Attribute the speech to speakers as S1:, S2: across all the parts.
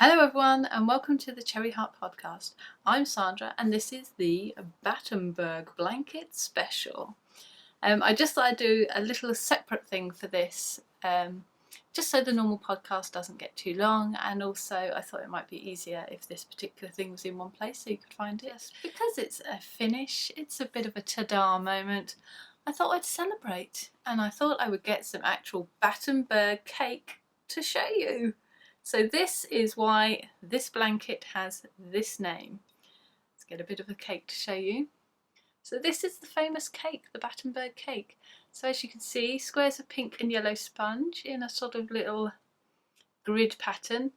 S1: Hello everyone and welcome to the Cherry Heart podcast. I'm Sandra and this is the Battenberg Blanket special. I just thought I'd do a little separate thing for this, just so the normal podcast doesn't get too long, and also I thought it might be easier if this particular thing was in one place so you could find it. Just because it's a finish, it's a bit of a ta-da moment, I thought I'd celebrate, and I thought I would get some actual Battenberg cake to show you. So this is why this blanket has this name. Let's get a bit of a cake to show you. So this is the famous cake, the Battenberg cake. So as you can see, squares of pink and yellow sponge in a sort of little grid pattern,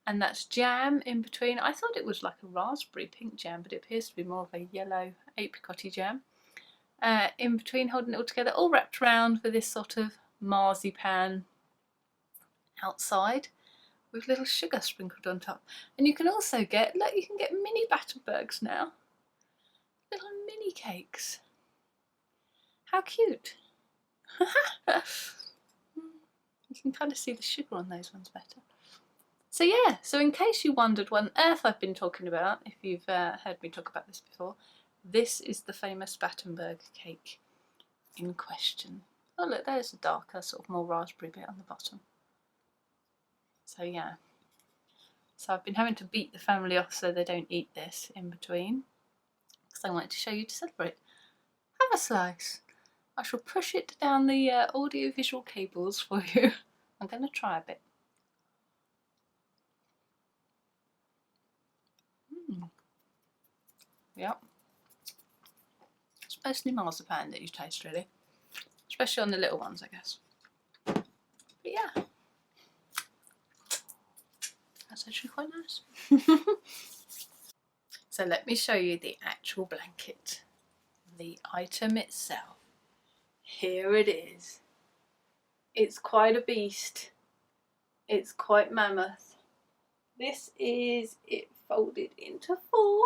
S1: and that's jam in between. I thought it was like a raspberry pink jam, but it appears to be more of a yellow apricotty jam. In between, holding it all together, all wrapped around with this sort of marzipan outside, with little sugar sprinkled on top. And you can also get, look, you can get mini Battenbergs now. Little mini cakes. How cute. You can kind of see the sugar on those ones better. So yeah, so in case you wondered what on earth I've been talking about, if you've heard me talk about this before, this is the famous Battenberg cake in question. Oh look, there's a darker, sort of more raspberry bit on the bottom. So yeah, so I've been having to beat the family off so they don't eat this in between, because I wanted to show you to celebrate. Have a slice. I shall push it down the audio-visual cables for you. I'm going to try a bit. Yep. It's mostly marzipan that you taste, really. Especially on the little ones, I guess. But yeah. That's actually quite nice. So let me show you the actual blanket, the item itself. Here it is. It's quite a beast. It's quite mammoth. This is it folded into 4.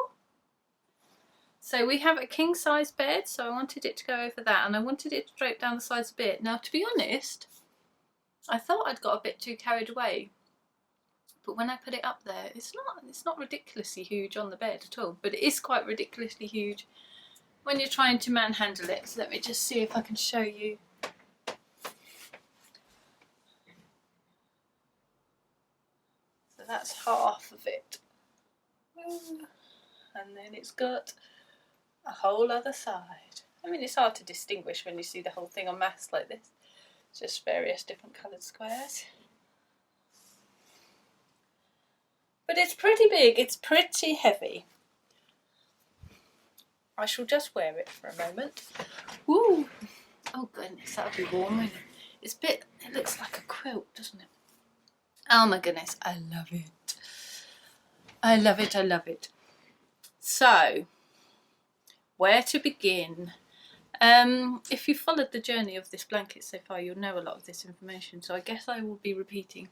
S1: So we have a king size bed, so I wanted it to go over that, and I wanted it to drape down the sides a bit. Now, to be honest, I thought I'd got a bit too carried away. But when I put it up there, it's not ridiculously huge on the bed at all, but it is quite ridiculously huge when you're trying to manhandle it. So let me just see if I can show you. So that's half of it. And then it's got a whole other side. I mean, it's hard to distinguish when you see the whole thing en masse like this. It's just various different coloured squares. But it's pretty big, it's pretty heavy. I shall just wear it for a moment. Ooh! Oh goodness, that'll be warm, won't it? It looks like a quilt, doesn't it? Oh my goodness, I love it. I love it, I love it. So, where to begin? If you've followed the journey of this blanket so far, you'll know a lot of this information, so I guess I will be repeating.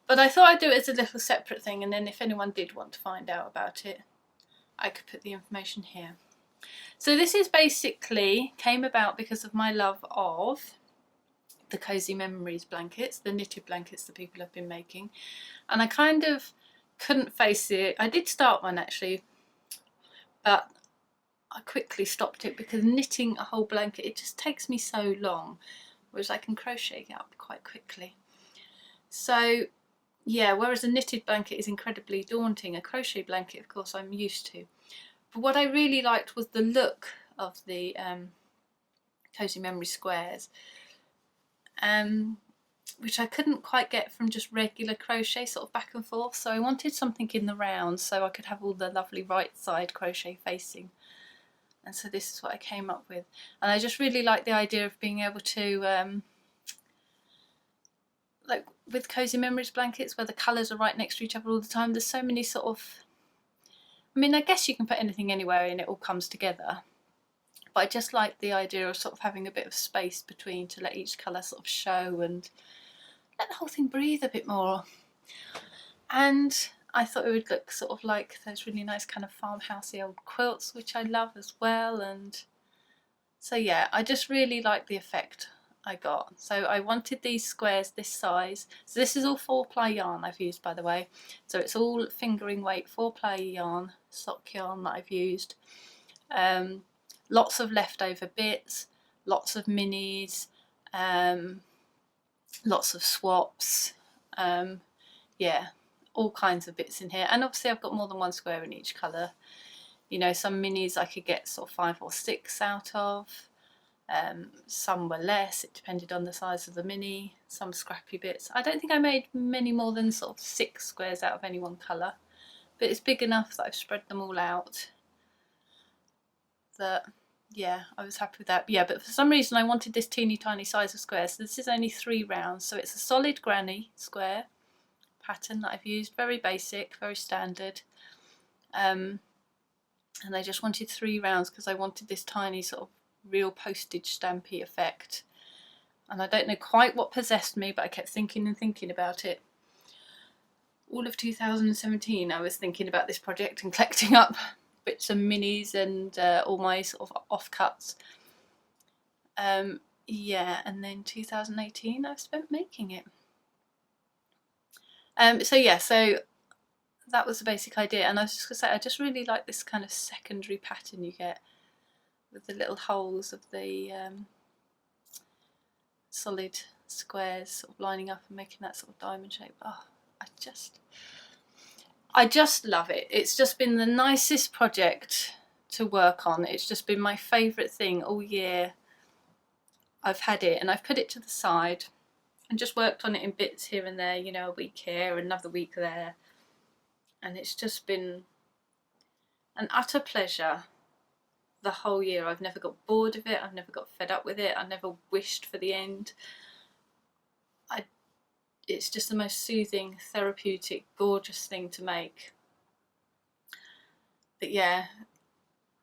S1: But I thought I'd do it as a little separate thing, and then if anyone did want to find out about it, I could put the information here. So this is basically came about because of my love of the Cozy Memories blankets, the knitted blankets that people have been making. And I kind of couldn't face it. I did start one actually, but I quickly stopped it because knitting a whole blanket, it just takes me so long, whereas I can crochet it up quite quickly. So yeah, whereas a knitted blanket is incredibly daunting, a crochet blanket, of course, I'm used to. But what I really liked was the look of the Cozy Memory squares, which I couldn't quite get from just regular crochet, sort of back and forth. So I wanted something in the round so I could have all the lovely right side crochet facing. And so this is what I came up with. And I just really like the idea of being able to like with Cozy Memories blankets where the colours are right next to each other all the time, there's so many sort of, I mean, I guess you can put anything anywhere and it all comes together, but I just like the idea of sort of having a bit of space between to let each colour sort of show and let the whole thing breathe a bit more. And I thought it would look sort of like those really nice kind of farmhousey old quilts, which I love as well. And so yeah, I just really like the effect I got. So I wanted these squares this size. So this is all 4-ply yarn I've used, by the way. So it's all fingering weight 4-ply yarn, sock yarn that I've used. Lots of leftover bits, lots of minis, lots of swaps. Yeah, all kinds of bits in here. And obviously I've got more than one square in each colour. You know, some minis I could get sort of 5 or 6 out of. Some were less, it depended on the size of the mini, some scrappy bits. I don't think I made many more than sort of 6 squares out of any one colour, but it's big enough that I've spread them all out. That, yeah, I was happy with that. Yeah, but for some reason I wanted this teeny tiny size of square, so this is only 3 rounds, so it's a solid granny square pattern that I've used, very basic, very standard. And I just wanted 3 rounds because I wanted this tiny sort of real postage stampy effect, and I don't know quite what possessed me, but I kept thinking and thinking about it. All of 2017 I was thinking about this project and collecting up bits and minis and all my sort of offcuts. Yeah, and then 2018 I've spent making it. So yeah, so that was the basic idea, and I was just going to say I just really like this kind of secondary pattern you get with the little holes of the solid squares sort of lining up and making that sort of diamond shape. Oh, I just love it. It's just been the nicest project to work on. It's just been my favourite thing all year. I've had it and I've put it to the side and just worked on it in bits here and there, you know, a week here, another week there. And it's just been an utter pleasure the whole year. I've never got bored of it, I've never got fed up with it, I've never wished for the end. It's just the most soothing, therapeutic, gorgeous thing to make. But yeah,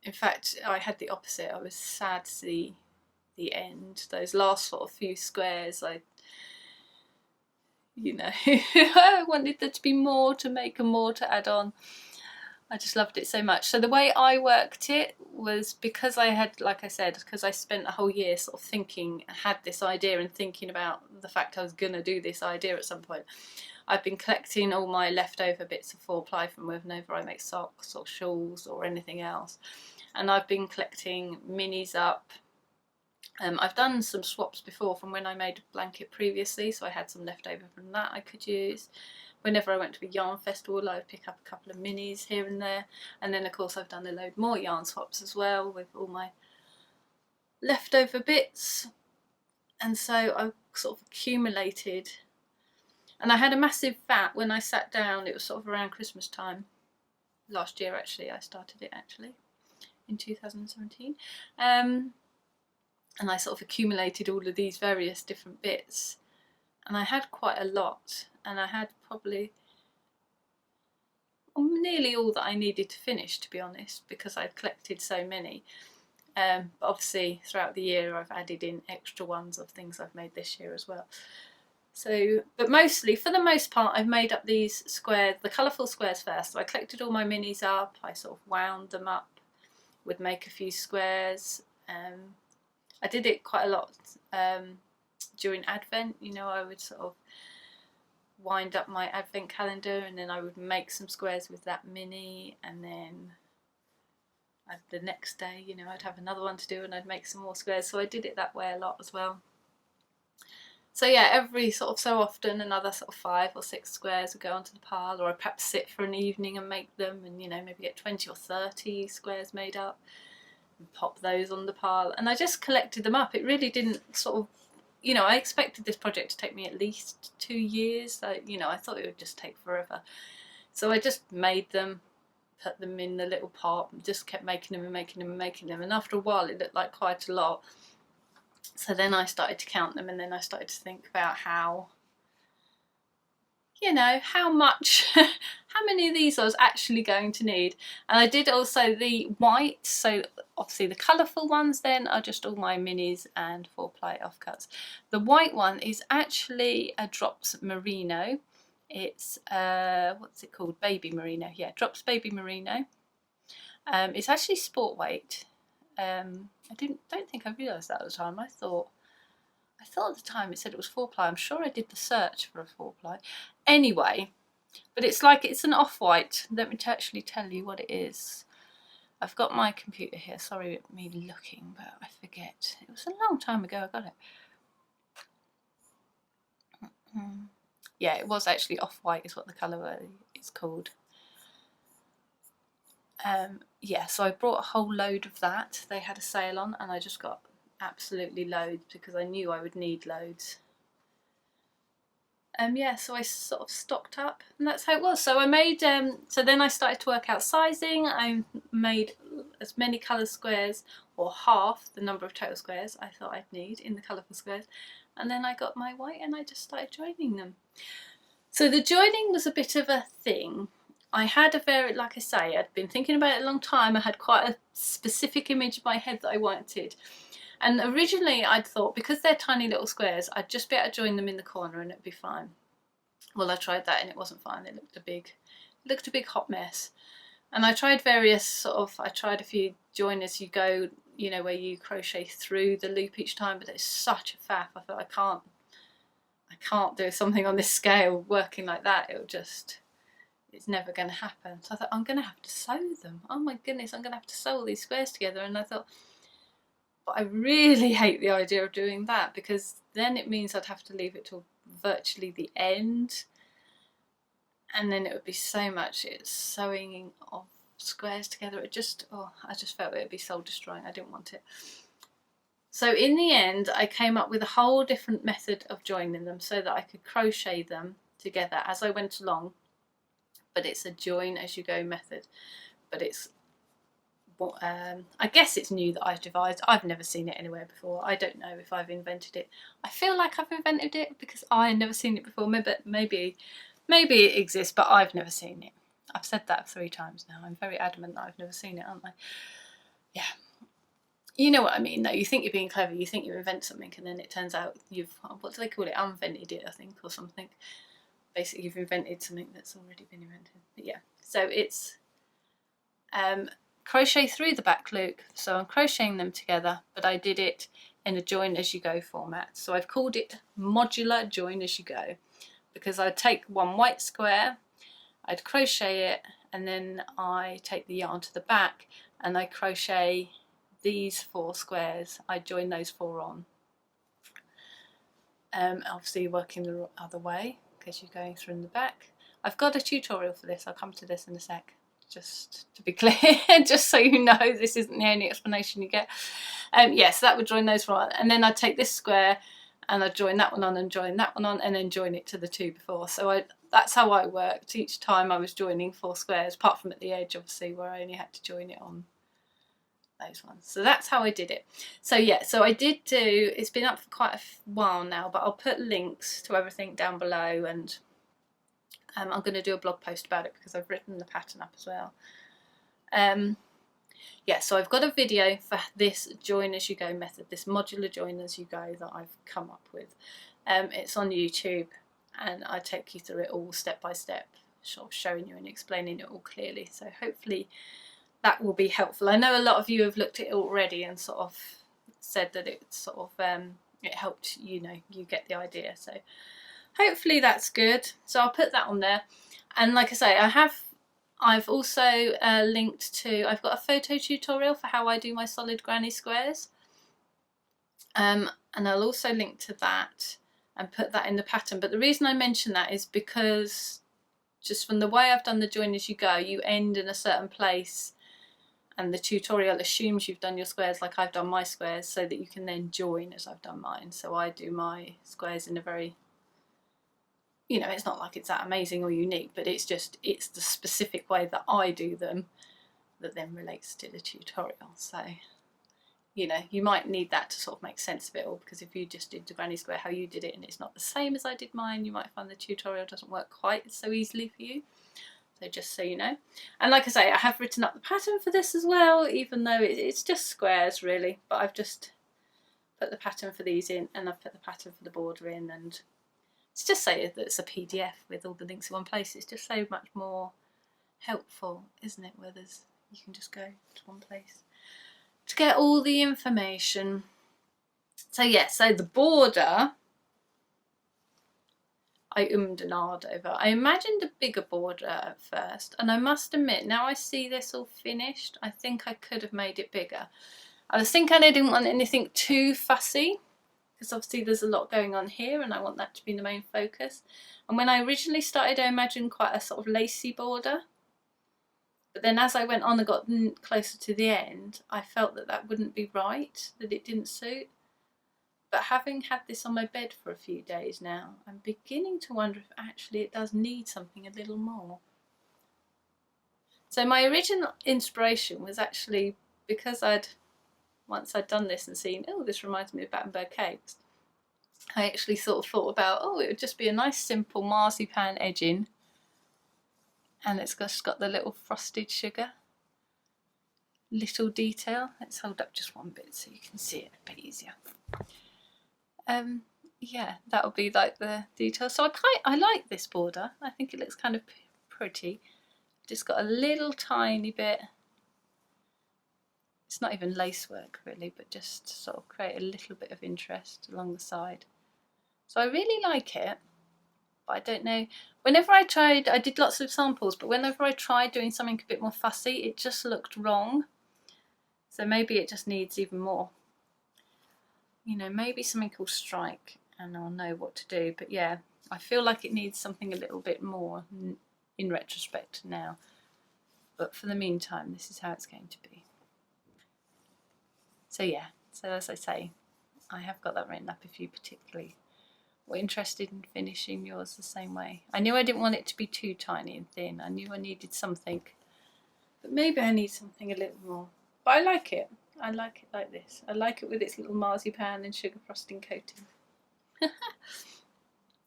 S1: in fact I had the opposite. I was sad to see the end. Those last sort of few squares, you know, I wanted there to be more to make and more to add on. I just loved it so much. So the way I worked it was because I had, like I said, because I spent a whole year sort of thinking, had this idea and thinking about the fact I was going to do this idea at some point. I've been collecting all my leftover bits of 4-ply from whenever I make socks or shawls or anything else. And I've been collecting minis up. I've done some swaps before from when I made a blanket previously, so I had some left over from that I could use. Whenever I went to a yarn festival, I'd pick up a couple of minis here and there, and then of course I've done a load more yarn swaps as well with all my leftover bits, and so I've sort of accumulated. And I had a massive vat when I sat down. It was sort of around Christmas time last year, actually. I started it actually in 2017. And I sort of accumulated all of these various different bits, and I had quite a lot, and I had probably nearly all that I needed to finish, to be honest, because I'd collected so many. But obviously throughout the year I've added in extra ones of things I've made this year as well. So, but mostly, for the most part, I've made up these squares, the colourful squares first. So I collected all my minis up, I sort of wound them up, would make a few squares. I did it quite a lot during Advent, you know, I would sort of wind up my Advent calendar and then I would make some squares with that mini, and then the next day, you know, I'd have another one to do and I'd make some more squares. So I did it that way a lot as well. So yeah, every sort of so often another sort of 5 or 6 squares would go onto the pile, or I'd perhaps sit for an evening and make them, and you know, maybe get 20 or 30 squares made up and pop those on the pile, and I just collected them up. It really didn't sort of, you know, I expected this project to take me at least 2 years. You know, I thought it would just take forever. So I just made them, put them in the little pot, and just kept making them and making them and making them, and after a while it looked like quite a lot. So then I started to count them, and then I started to think about how, you know, how much, how many of these I was actually going to need. And I did also the white, so obviously the colourful ones then are just all my minis and 4-ply offcuts. The white one is actually a Drops Merino. It's, what's it called? Baby Merino. Yeah, Drops Baby Merino. It's actually sport weight. I don't think I realised that at the time. I thought I thought at the time it said it was 4-ply. I'm sure I did the search for a 4-ply. Anyway, but it's like, it's an off-white. Let me actually tell you what it is. I've got my computer here. Sorry me looking, but I forget. It was a long time ago I got it. Yeah, it was actually off-white is what the colour is called. Yeah, so I brought a whole load of that. They had a sale on and I just got absolutely loads because I knew I would need loads. Yeah, so I sort of stocked up and that's how it was. So I made, so then I started to work out sizing. I made as many colour squares, or half the number of total squares I thought I'd need in the colourful squares. And then I got my white and I just started joining them. So the joining was a bit of a thing. I had a very, like I say, I'd been thinking about it a long time. I had quite a specific image in my head that I wanted. And originally I'd thought, because they're tiny little squares, I'd just be able to join them in the corner and it'd be fine. Well, I tried that and it wasn't fine. It looked a big hot mess. And I tried various I tried a few join as you go, you know, where you crochet through the loop each time, but it's such a faff. I thought I can't do something on this scale working like that. It's never going to happen. So I thought, I'm going to have to sew them. Oh my goodness, I'm going to have to sew all these squares together. And I thought, but I really hate the idea of doing that because then it means I'd have to leave it till virtually the end. And then it would be so much sewing of squares together. I just felt it would be soul destroying. I didn't want it. So in the end, I came up with a whole different method of joining them so that I could crochet them together as I went along. But it's a join as you go method. But it's, I guess it's new that I've devised. I've never seen it anywhere before. I don't know if I've invented it. I feel like I've invented it because I've never seen it before. Maybe it exists, but I've never seen it. I've said that 3 times now. I'm very adamant that I've never seen it, aren't I? Yeah. You know what I mean, though. You think you're being clever, you think you invent something, and then it turns out what do they call it? Unvented it, I think, or something. Basically, you've invented something that's already been invented. But yeah, so it's crochet through the back loop. So I'm crocheting them together, but I did it in a join as you go format. So I've called it modular join as you go because I'd take one white square, I'd crochet it, and then I take the yarn to the back and I crochet these 4 squares. I join those 4 on. Obviously working the other way because you're going through in the back. I've got a tutorial for this. I'll come to this in a sec, just to be clear, just so you know this isn't the only explanation you get. Yes, that would join those 4 on, and then I'd take this square and I'd join that one on and join that one on and then join it to the 2 before. So that's how I worked. Each time I was joining 4 squares, apart from at the edge obviously where I only had to join it on those ones. So that's how I did it. So yeah, so I did do, it's been up for quite a while now, but I'll put links to everything down below, and I'm going to do a blog post about it because I've written the pattern up as well. Yeah, so I've got a video for this join as you go method, this modular join as you go that I've come up with. It's on YouTube and I take you through it all step by step, sort of showing you and explaining it all clearly. So hopefully that will be helpful. I know a lot of you have looked at it already and sort of said that it sort of it helped, you know, you get the idea. So hopefully that's good. So I'll put that on there. And like I say, I've also linked to, I've got a photo tutorial for how I do my solid granny squares. And I'll also link to that and put that in the pattern. But the reason I mention that is because just from the way I've done the join as you go, you end in a certain place and the tutorial assumes you've done your squares like I've done my squares so that you can then join as I've done mine. So I do my squares in a very, you know, it's not like it's that amazing or unique, but it's the specific way that I do them that then relates to the tutorial. So, you know, you might need that to sort of make sense of it all, because if you just did the granny square how you did it and it's not the same as I did mine, you might find the tutorial doesn't work quite so easily for you. So just so you know. And like I say, I have written up the pattern for this as well, even though it's just squares really, but I've just put the pattern for these in and I've put the pattern for the border in, and it's just so that it's a PDF with all the links in one place. It's just so much more helpful, isn't it, where you can just go to one place to get all the information. So yeah, so the border, I ummed and ahed over. I imagined a bigger border at first, and I must admit, now I see this all finished, I think I could have made it bigger. I was thinking I didn't want anything too fussy, because obviously there's a lot going on here and I want that to be the main focus. And when I originally started, I imagined quite a sort of lacy border. But then as I went on and got closer to the end, I felt that that wouldn't be right, that it didn't suit. But having had this on my bed for a few days now, I'm beginning to wonder if actually it does need something a little more. So my original inspiration was actually because once I'd done this and seen, oh, this reminds me of Battenberg cakes, I actually sort of thought about, oh, it would just be a nice simple marzipan edging, and it's just got the little frosted sugar little detail. Let's hold up just one bit so you can see it a bit easier. Yeah, that'll be like the detail. So I like this border. I think it looks kind of pretty. Just got a little tiny bit. It's not even lace work really, but just to sort of create a little bit of interest along the side. So I really like it, but I don't know. Whenever I tried, I did lots of samples, but whenever I tried doing something a bit more fussy, it just looked wrong. So maybe it just needs even more. You know, maybe something will strike and I'll know what to do. But yeah, I feel like it needs something a little bit more in retrospect now. But for the meantime, this is how it's going to be. So yeah, so as I say, I have got that written up if you particularly were interested in finishing yours the same way. I knew I didn't want it to be too tiny and thin. I knew I needed something, but maybe I need something a little more. But I like it. I like it like this. I like it with its little marzipan and sugar frosting coating.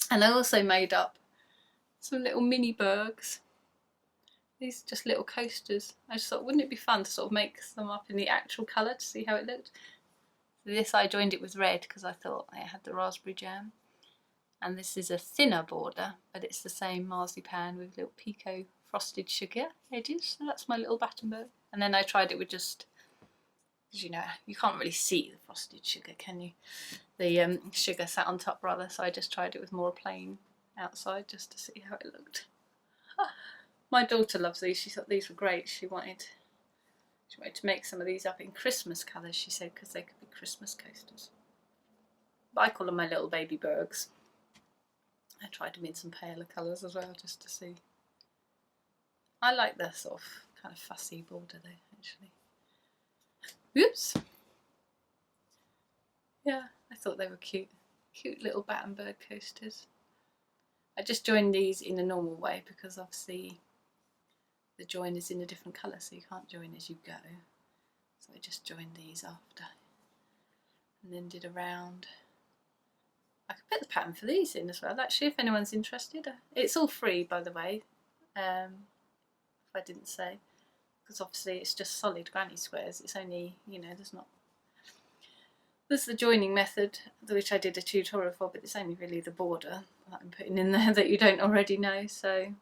S1: And I also made up some little mini bergs. These are just little coasters. I just thought, wouldn't it be fun to sort of make them up in the actual colour to see how it looked? So this I joined it with red because I thought it had the raspberry jam. And this is a thinner border, but it's the same marzipan with little pico frosted sugar edges. So that's my little Battenberg. And then I tried it with just, because you know, you can't really see the frosted sugar, can you? The sugar sat on top rather, so I just tried it with more plain outside just to see how it looked. My daughter loves these. She thought these were great. She wanted to make some of these up in Christmas colours, she said, because they could be Christmas coasters. But I call them my little baby bergs. I tried them in some paler colours as well, just to see. I like the sort of kind of fussy border though, actually. Whoops! Yeah, I thought they were cute. Cute little Battenberg coasters. I just joined these in a normal way because obviously the join is in a different colour, so you can't join as you go. So I just joined these after. And then did a round. I could put the pattern for these in as well, actually, if anyone's interested. It's all free, by the way, if I didn't say. Because obviously it's just solid granny squares. It's only, you know, there's the joining method, which I did a tutorial for, but it's only really the border that I'm putting in there that you don't already know. So,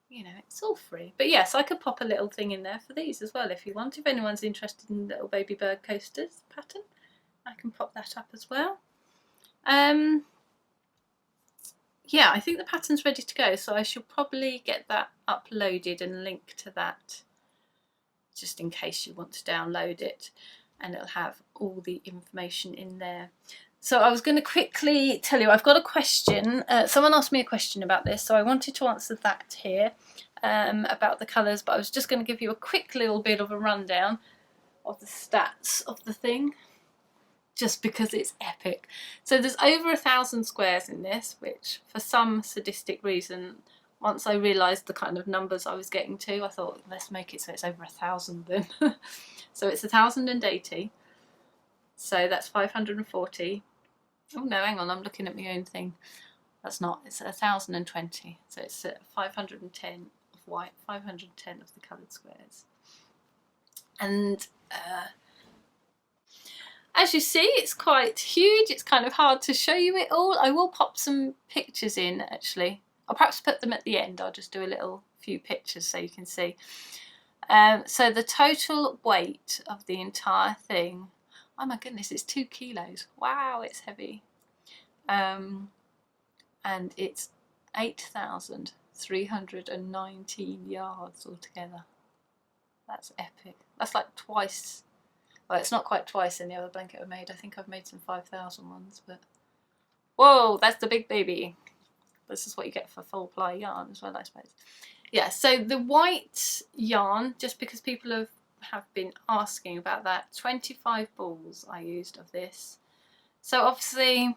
S1: you know, it's all free. But yes, I could pop a little thing in there for these as well if you want. If anyone's interested in little baby bird coasters pattern, I can pop that up as well. Yeah, I think the pattern's ready to go, so I should probably get that uploaded and link to that just in case you want to download it, and it'll have all the information in there. So I was going to quickly tell you, I've got a question. Someone asked me a question about this, so I wanted to answer that here about the colours, but I was just going to give you a quick little bit of a rundown of the stats of the thing, just because it's epic. So there's over 1,000 squares in this, which for some sadistic reason, once I realised the kind of numbers I was getting to, I thought, let's make it so it's over 1,000 then. So it's 1,080. So that's 540. Oh no, hang on, I'm looking at my own thing. That's not, it's 1,020. So it's 510 of white, 510 of the coloured squares. And as you see, it's quite huge. It's kind of hard to show you it all. I will pop some pictures in, actually. I'll perhaps put them at the end. I'll just do a few pictures so you can see. So the total weight of the entire thing Oh my goodness, it's 2 kilos. Wow, it's heavy. And it's 8,319 yards altogether. That's epic. That's like twice. Well, it's not quite twice in the other blanket I made. I think I've made some 5,000 ones, but whoa, that's the big baby. This is what you get for full ply yarn as well, I suppose. Yeah, so the white yarn, just because people have been asking about that, 25 balls I used of this. So obviously,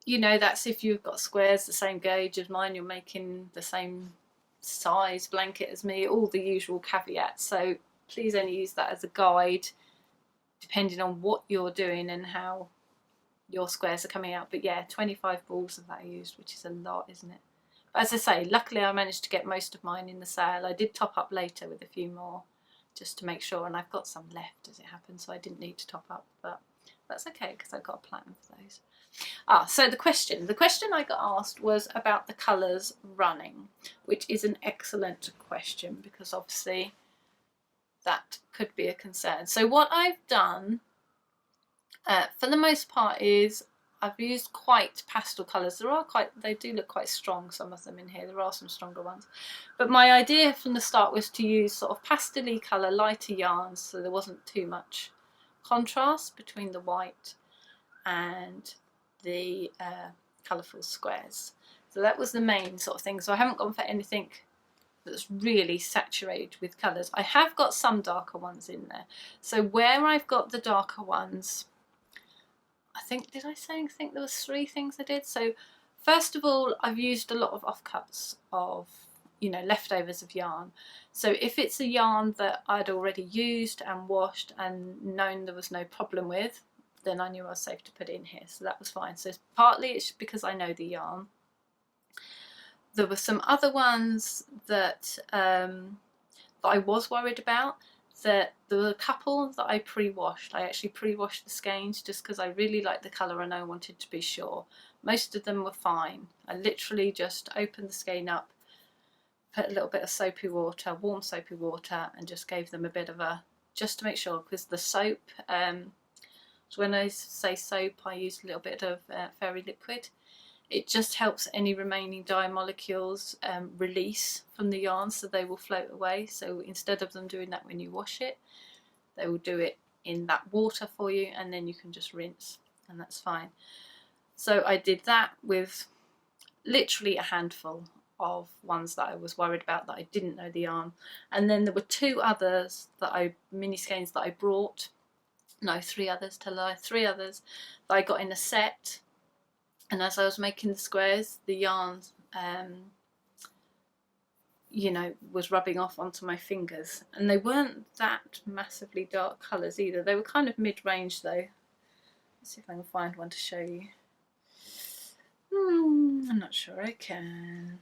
S1: you know, that's if you've got squares the same gauge as mine, you're making the same size blanket as me, all the usual caveats. So please only use that as a guide, depending on what you're doing and how your squares are coming out. But yeah, 25 balls of that I used, which is a lot, isn't it? But as I say, luckily I managed to get most of mine in the sale. I did top up later with a few more just to make sure, and I've got some left as it happens, so I didn't need to top up, but that's okay because I've got a plan for those. So the question I got asked was about the colours running, which is an excellent question because obviously that could be a concern. So what I've done for the most part is I've used quite pastel colours. They do look quite strong, some of them in here. There are some stronger ones. But my idea from the start was to use sort of pastel-y colour, lighter yarns, so there wasn't too much contrast between the white and the colourful squares. So that was the main sort of thing. So I haven't gone for anything that's really saturated with colours. I have got some darker ones in there. So where I've got the darker ones, I think there was 3 things I did. So first of all, I've used a lot of offcuts of, you know, leftovers of yarn. So if it's a yarn that I'd already used and washed and known there was no problem with, then I knew I was safe to put it in here, so that was fine. So partly it's because I know the yarn. There were some other ones that I was worried about. That there were a couple that I pre-washed. I actually pre-washed the skeins just because I really liked the colour and I wanted to be sure. Most of them were fine. I literally just opened the skein up, put a little bit of soapy water, warm soapy water, and just gave them a bit of a, just to make sure, because the soap, so when I say soap, I use a little bit of fairy liquid. It just helps any remaining dye molecules release from the yarn, so they will float away. So instead of them doing that when you wash it, they will do it in that water for you, and then you can just rinse, and that's fine. So I did that with literally a handful of ones that I was worried about that I didn't know the yarn. And then there were 2 others mini skeins that I brought. No, 3 others to lie. 3 others that I got in a set. And as I was making the squares, the yarn, you know, was rubbing off onto my fingers. And they weren't that massively dark colours either. They were kind of mid-range though. Let's see if I can find one to show you. I'm not sure I can.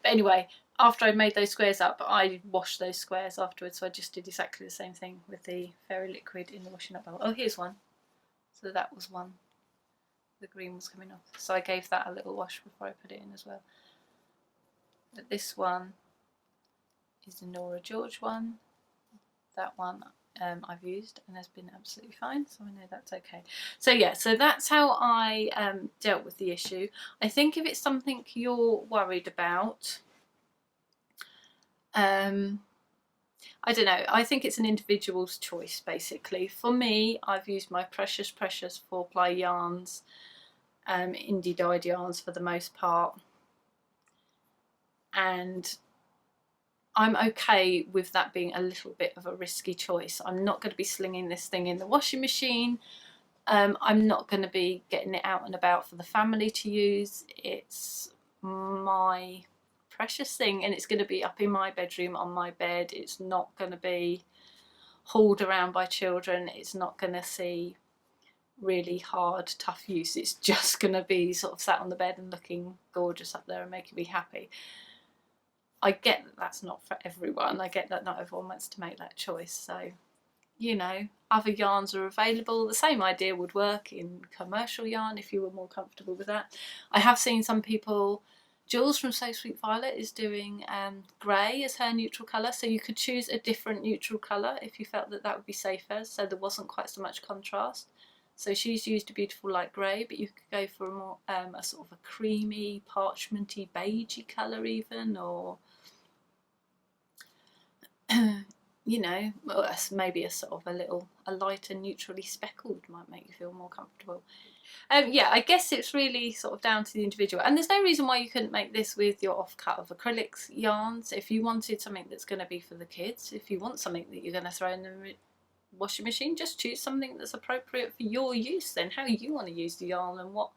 S1: But anyway, after I made those squares up, I washed those squares afterwards. So I just did exactly the same thing with the fairy liquid in the washing up bowl. Oh, here's one. So that was one. The green was coming off, so I gave that a little wash before I put it in as well. But this one is the Nora George one. That one I've used and has been absolutely fine, so I know that's okay. So yeah, so that's how I dealt with the issue. I think if it's something you're worried about, I don't know, I think it's an individual's choice basically. For me, I've used my precious 4-ply yarns, indie dyed yarns for the most part, and I'm okay with that being a little bit of a risky choice. I'm not going to be slinging this thing in the washing machine. I'm not going to be getting it out and about for the family to use. It's my precious thing, and it's going to be up in my bedroom on my bed. It's not going to be hauled around by children. It's not going to see really hard, tough use. It's just going to be sort of sat on the bed and looking gorgeous up there and making me happy. I get that that's not for everyone. I get that not everyone wants to make that choice. So, you know, other yarns are available. The same idea would work in commercial yarn if you were more comfortable with that. I have seen some people Jules from So Sweet Violet is doing grey as her neutral colour, so you could choose a different neutral colour if you felt that that would be safer, so there wasn't quite so much contrast. So she's used a beautiful light grey, but you could go for a more a sort of a creamy, parchmenty, beigey colour even, or you know, maybe a sort of a lighter neutrally speckled might make you feel more comfortable. Yeah, I guess it's really sort of down to the individual, and there's no reason why you couldn't make this with your offcut of acrylics yarns. If you wanted something that's going to be for the kids, if you want something that you're going to throw in the washing machine, just choose something that's appropriate for your use, then how you want to use the yarn and what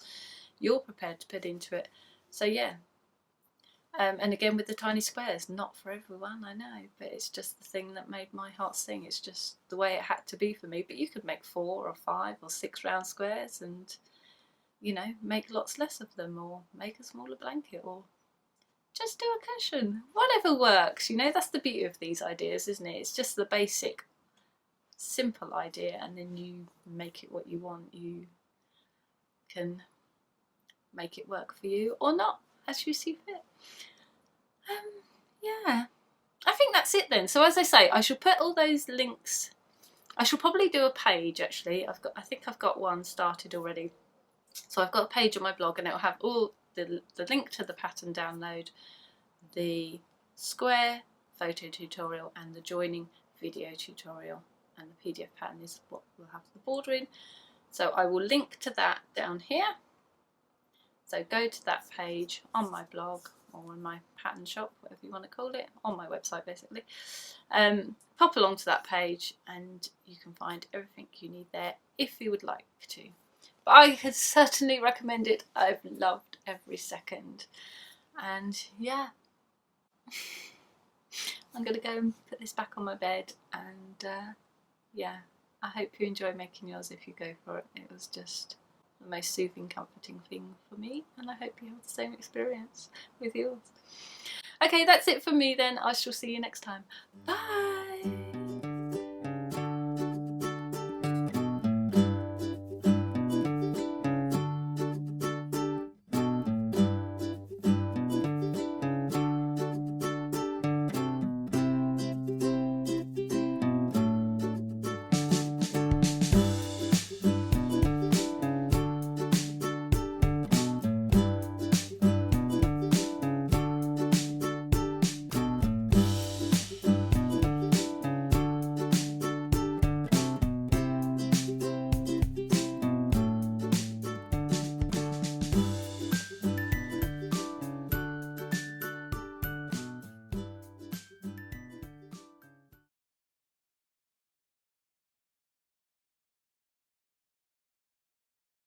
S1: you're prepared to put into it. So yeah. And again with the tiny squares, not for everyone, I know, but it's just the thing that made my heart sing. It's just the way it had to be for me. But you could make 4 or 5 or 6 round squares and, you know, make lots less of them, or make a smaller blanket, or just do a cushion. Whatever works, you know, that's the beauty of these ideas, isn't it? It's just the basic, simple idea, and then you make it what you want. You can make it work for you or not, as you see fit. Yeah, I think that's it then. So as I say, I shall put all those links. I shall probably do a page actually. I think I've got one started already. So I've got a page on my blog, and it'll have all the link to the pattern download, the square photo tutorial, and the joining video tutorial. And the PDF pattern is what will have the border in. So I will link to that down here. So go to that page on my blog, or on my pattern shop, whatever you want to call it, on my website basically. Pop along to that page and you can find everything you need there if you would like to. But I could certainly recommend it. I've loved every second. And yeah, I'm going to go and put this back on my bed, and yeah, I hope you enjoy making yours if you go for it. It was just the most soothing, comforting thing for me, and I hope you have the same experience with yours. Okay, that's it for me then. I shall see you next time. Bye!